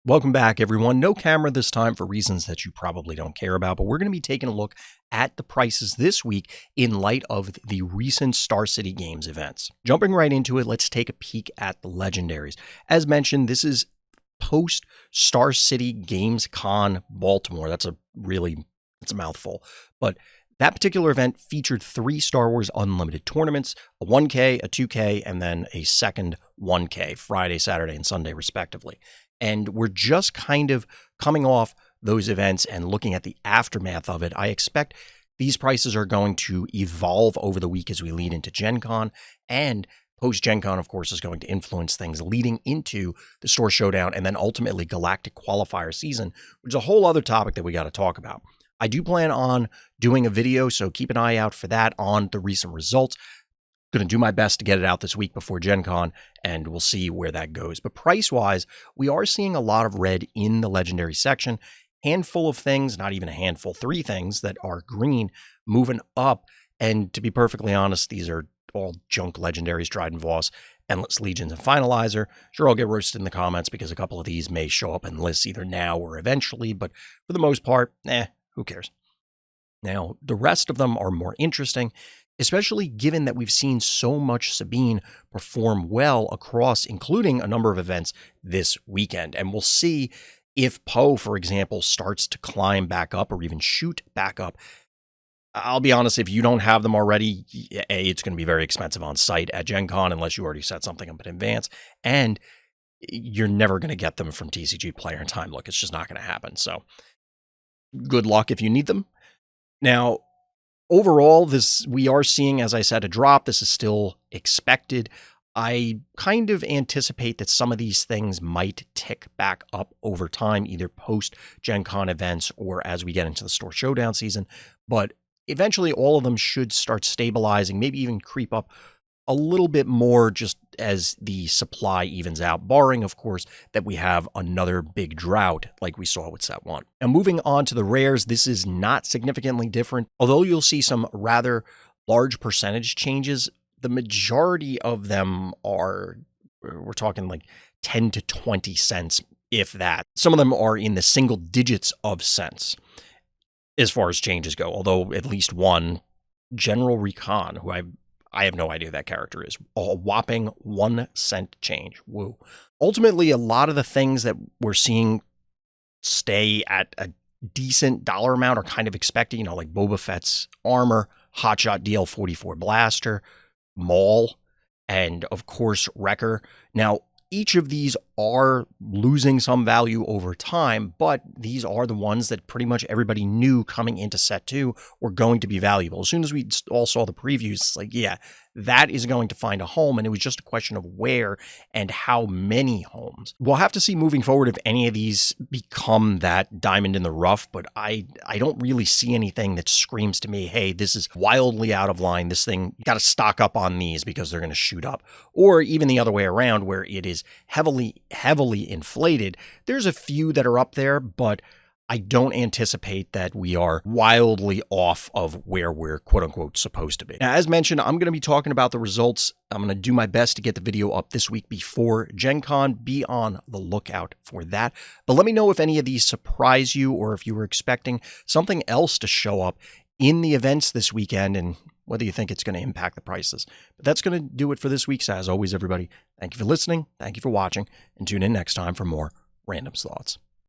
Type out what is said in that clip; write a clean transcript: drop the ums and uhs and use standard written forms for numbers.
Welcome back, everyone. No camera this time for reasons that you probably don't care about, but we're going to be taking a look at the prices this week in light of the recent Star City Games events. Jumping right into it, let's take a peek at the Legendaries. As mentioned, this is post Star City Games Con Baltimore. That's a mouthful, but that particular event featured 3 Star Wars Unlimited tournaments, a 1K, a 2K, and then a second 1K, Friday, Saturday, and Sunday, respectively. And we're just kind of coming off those events and looking at the aftermath of it. I expect these prices are going to evolve over the week as we lead into Gen Con, and post-Gen Con, of course, is going to influence things leading into the Store Showdown and then ultimately Galactic Qualifier season, which is a whole other topic that we got to talk about. I do plan on doing a video, so keep an eye out for that on the recent results. Going to do my best to get it out this week before Gen Con, and we'll see where that goes. But price-wise, we are seeing a lot of red in the Legendary section. Handful of things, not even a handful, 3 things that are green moving up. And to be perfectly honest, these are all junk Legendaries, Dryden Voss, Endless Legions, and Finalizer. Sure, I'll get roasted in the comments because a couple of these may show up in lists either now or eventually, but for the most part, who cares? Now, the rest of them are more interesting, especially given that we've seen so much Sabine perform well across, including a number of events this weekend. And we'll see if Poe, for example, starts to climb back up or even shoot back up. I'll be honest, if you don't have them already, it's going to be very expensive on site at Gen Con unless you already set something up in advance. And you're never going to get them from TCG Player in Time. Look, it's just not going to happen. So good luck if you need them. Now, overall, we are seeing, as I said, a drop. This is still expected. I kind of anticipate that some of these things might tick back up over time, either post-Gen Con events or as we get into the Store Showdown season. But eventually, all of them should start stabilizing, maybe even creep up a little bit more just as the supply evens out, barring, of course, that we have another big drought like we saw with Set 1. Now, moving on to the rares, this is not significantly different. Although you'll see some rather large percentage changes, the majority of them are, we're talking like 10 to 20 cents, if that. Some of them are in the single digits of cents as far as changes go, although at least one, General Recon, who I have no idea who that character is. A whopping 1 cent change. Woo. Ultimately, a lot of the things that we're seeing stay at a decent dollar amount are kind of expected, like Boba Fett's armor, Hotshot DL-44 blaster, Maul, and of course, Wrecker. Now, each of these are losing some value over time, but these are the ones that pretty much everybody knew coming into Set 2 were going to be valuable. As soon as we all saw the previews, it's like, yeah, that is going to find a home, and it was just a question of where and how many homes. We'll have to see moving forward if any of these become that diamond in the rough, but I don't really see anything that screams to me, hey, this is wildly out of line. This thing, you got to stock up on these because they're going to shoot up. Or even the other way around where it is heavily inflated. There's a few that are up there, but I don't anticipate that we are wildly off of where we're quote unquote supposed to be. Now, as mentioned, I'm going to be talking about the results. I'm going to do my best to get the video up this week before Gen Con. Be on the lookout for that. But let me know if any of these surprise you or if you were expecting something else to show up in the events this weekend and whether you think it's going to impact the prices. But that's going to do it for this week. So as always, everybody, thank you for listening. Thank you for watching, and tune in next time for more Random's Thoughts.